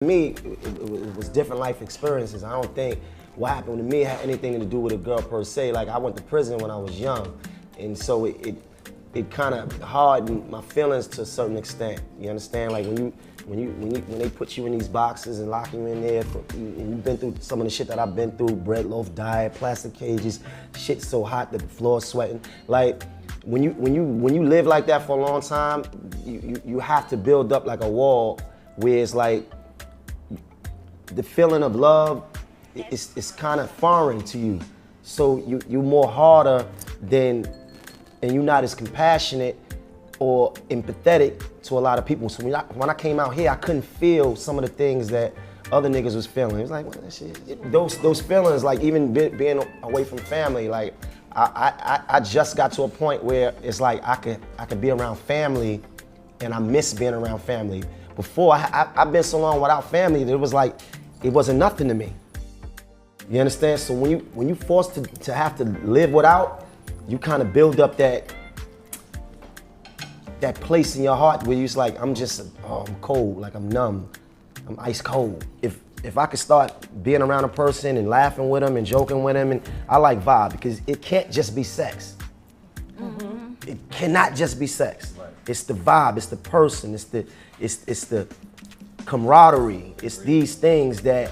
Me, it was different life experiences. I don't think what happened to me had anything to do with a girl per se. Like, I went to prison when I was young, and so it kind of hardened my feelings to a certain extent. You understand? Like when they put you in these boxes and lock you in there, and you've been through some of the shit that I've been through: bread loaf diet, plastic cages, shit so hot that the floor's sweating. Like when you live like that for a long time, you have to build up like a wall where it's like, the feeling of love is kind of foreign to you. So you're more harder and you're not as compassionate or empathetic to a lot of people. So when I came out here, I couldn't feel some of the things that other niggas was feeling. It was like, well, that shit. Those feelings, like even being away from family, like I just got to a point where it's like I could be around family, and I miss being around family. Before, I've been so long without family that it was like, it wasn't nothing to me. You understand? So when you forced to have to live without, you kind of build up that place in your heart where you're just like, I'm cold, like I'm numb, I'm ice cold. If I could start being around a person and laughing with them and joking with them, and I like vibe, because it can't just be sex. Mm-hmm. It cannot just be sex. Right. It's the vibe, it's the person, it's the camaraderie. It's these things that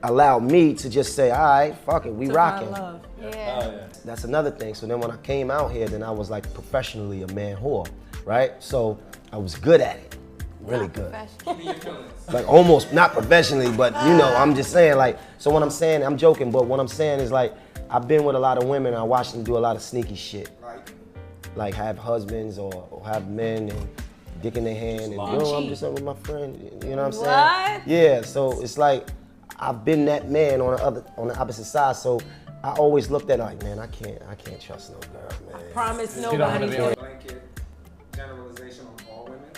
allow me to just say, all right, fuck it, we rocking. Yeah. Oh, yeah. That's another thing. So then when I came out here, then I was like professionally a man whore, right? So I was good at it, really good. Like almost not professionally, but you know, I'm just saying, like, so what I'm saying, I'm joking, but what I'm saying is, like, I've been with a lot of women, I watched them do a lot of sneaky shit. Like have husbands or have men and dick in their hand, and I'm just up with my friend. You know what I'm saying? What? Yeah. So it's like I've been that man on the opposite side. So I always looked at it like, man, I can't trust no girl, man. Promise You don't want to nobody. be on Blanket generalization on all women?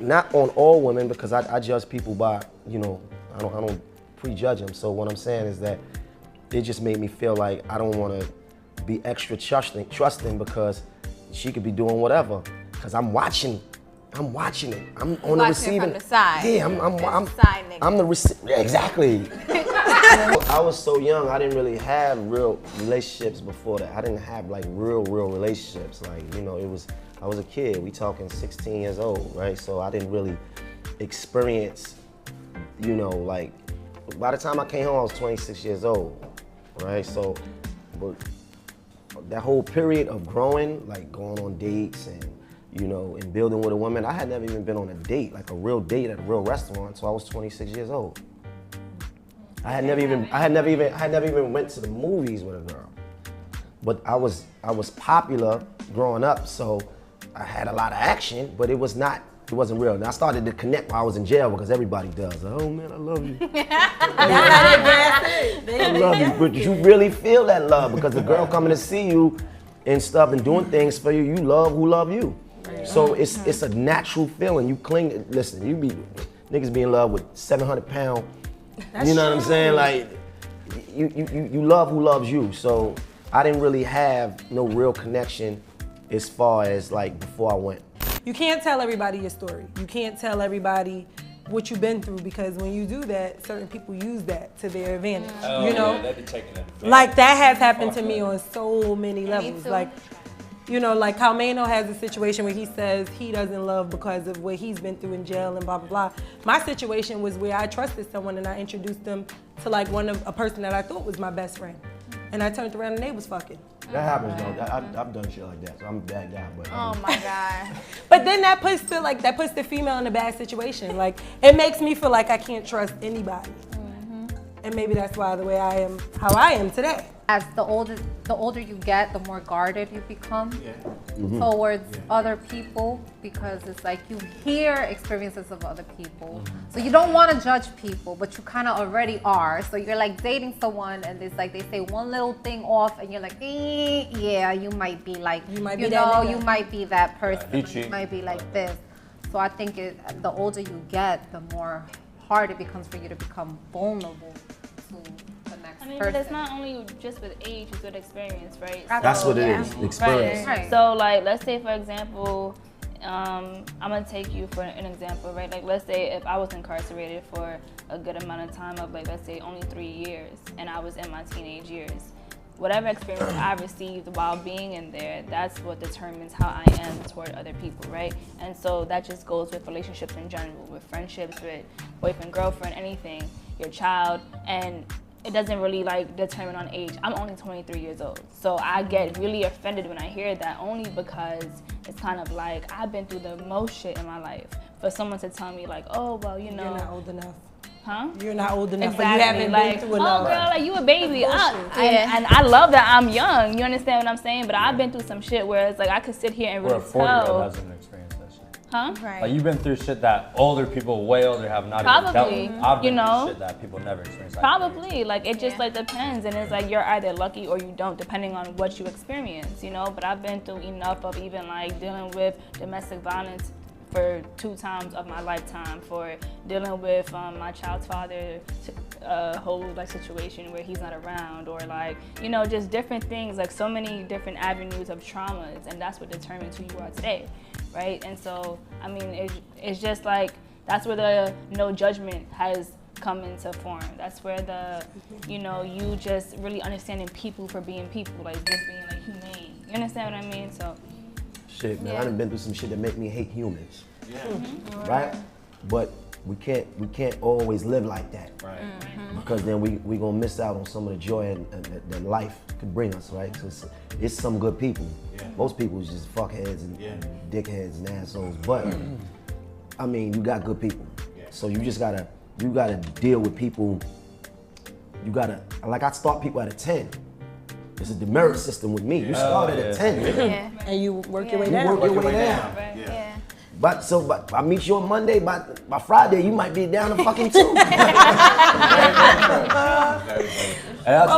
Not on all women, because I judge people by, you know, I don't prejudge them. So what I'm saying is that it just made me feel like I don't want to be extra trusting because she could be doing whatever. Cause I'm watching it. I'm on the receiving. From the side. Yeah, I'm the receiver. Yeah, exactly. I was so young, I didn't really have real relationships before that. I didn't have like real relationships. Like, you know, I was a kid. We talking 16 years old, right? So I didn't really experience, you know, like, by the time I came home, I was 26 years old, right? So, but that whole period of growing, like going on dates and, you know, and building with a woman, I had never even been on a date, like a real date at a real restaurant, until I was 26 years old. I had never even went to the movies with a girl. But I was popular growing up, so I had a lot of action, but it wasn't real. And I started to connect while I was in jail, because everybody does. Oh man, I love you. I love you, but you really feel that love, because the girl coming to see you and stuff and doing things for you, you love who love you. So it's a natural feeling. You cling. Listen, niggas be in love with 700-pound. You know what I'm saying? Like you love who loves you. So I didn't really have no real connection as far as like before I went. You can't tell everybody your story. You can't tell everybody what you've been through, because when you do that, certain people use that to their advantage. Oh, you know, yeah, they be taking advantage. like that has happened to me on so many levels. too. Like, you know, like how Maino has a situation where he says he doesn't love because of what he's been through in jail and blah, blah, blah. My situation was where I trusted someone and I introduced them to like a person that I thought was my best friend. And I turned around and they was fucking. That happens though. I've done shit like that, so I'm a bad guy. But Oh my God. But then that puts the female in a bad situation. Like, it makes me feel like I can't trust anybody. And maybe that's why the way I am, how I am today. As the older you get, the more guarded you become towards other people, because it's like you hear experiences of other people. So you don't want to judge people, but you kind of already are. So you're like dating someone and it's like they say one little thing off and you're like, yeah, you might be like, you might be that person. You might be like this. So I think the older you get, the more hard it becomes for you to become vulnerable to the next person. But it's not only just with age, it's with experience, right? That's what it is, experience. Right. So like, let's say for example, I'm gonna take you for an example, right? Like, let's say if I was incarcerated for a good amount of time of, like, let's say only 3 years, and I was in my teenage years. Whatever experience I received while being in there, that's what determines how I am toward other people, right? And so that just goes with relationships in general, with friendships, with boyfriend, girlfriend, anything, your child, and it doesn't really like determine on age. I'm only 23 years old, so I get really offended when I hear that, only because it's kind of like I've been through the most shit in my life. For someone to tell me like, oh, well, you know. You're not old enough. Huh? You're not old enough. Exactly. But you haven't like, been through enough. Oh, girl, like you a baby. And I love that I'm young. You understand what I'm saying? But I've been through some shit where it's like I could sit here and really Where a 40-year-old tell. hasn't experienced that shit. Huh? Right. Like you've been through shit that older people, way older, have not Probably, even dealt with. I've been you know? through shit that people never experienced. Probably. Like it just like depends, and it's like you're either lucky or you don't, depending on what you experience. You know. But I've been through enough of even like dealing with domestic violence for 2 times of my lifetime, for dealing with my child's father, whole like situation where he's not around, or like, you know, just different things, like so many different avenues of traumas, and that's what determines who you are today, right? And so, I mean, it's just like, that's where the no judgment has come into form. That's where the, you know, you just really understanding people for being people, like just being like humane. You understand what I mean? So. Shit, man, I done been through some shit that make me hate humans. Right? But we can't always live like that. Right. Because then we gonna miss out on some of the joy that life could bring us, right? So it's some good people. Yeah. Most people is just fuckheads and dickheads and assholes. But I mean, you got good people. Yeah. So you gotta deal with people. You gotta, like, I start people at a 10. It's a demerit system with me. You start at a 10. Yeah. And you work your way You down. work your way down. Right. Yeah. But I meet you on Monday, by Friday you might be down to fucking 2. For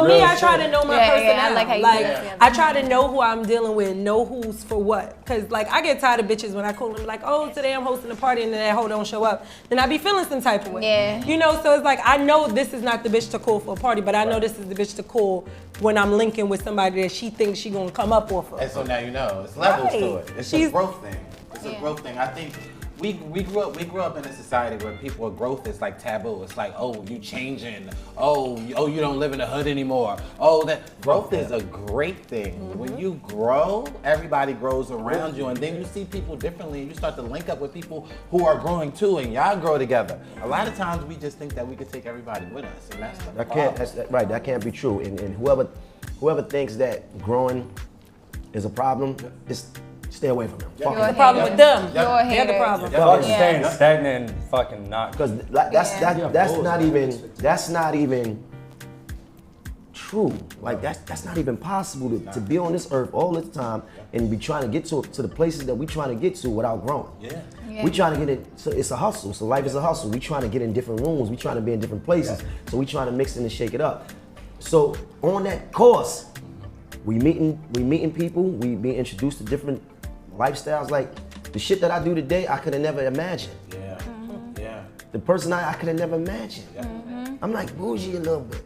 me, I try to know my personality. I like how you do that. I try to know who I'm dealing with, know who's for what. Cause like I get tired of bitches when I call them like, oh, today I'm hosting a party and then that hoe don't show up. Then I be feeling some type of way. Yeah. You know, so it's like I know this is not the bitch to call for a party, but I know this is the bitch to call when I'm linking with somebody that she thinks she gonna come up off of. And so now you know, it's levels to Right. it. It's She's- a growth thing. It's a growth thing. I think we grew up in a society where growth is like taboo. It's like, oh, you changing. Oh, you don't live in the hood anymore. Oh, that growth is a great thing. When you grow, everybody grows around you, and then you see people differently, and you start to link up with people who are growing too, and y'all grow together. A lot of times we just think that we could take everybody with us, and that's the problem. Right, that can't be true. And whoever thinks that growing is a problem, just stay away from them. You're Fuck a The them. problem with them. You're a They're the hater. problem. Fucking staying stagnant and fucking not. Because that's not even true. Like that's not even possible to be on this earth all this time and be trying to get to the places that we trying to get to without growing. Yeah. We trying to get in, so it's a hustle. So life is a hustle. We trying to get in different rooms. We trying to be in different places. So we trying to mix and shake it up. So on that course, we meeting people. We being introduced to different lifestyles. Like the shit that I do today, I could have never imagined. Yeah. Yeah. The person I could have never imagined. I'm like bougie a little bit.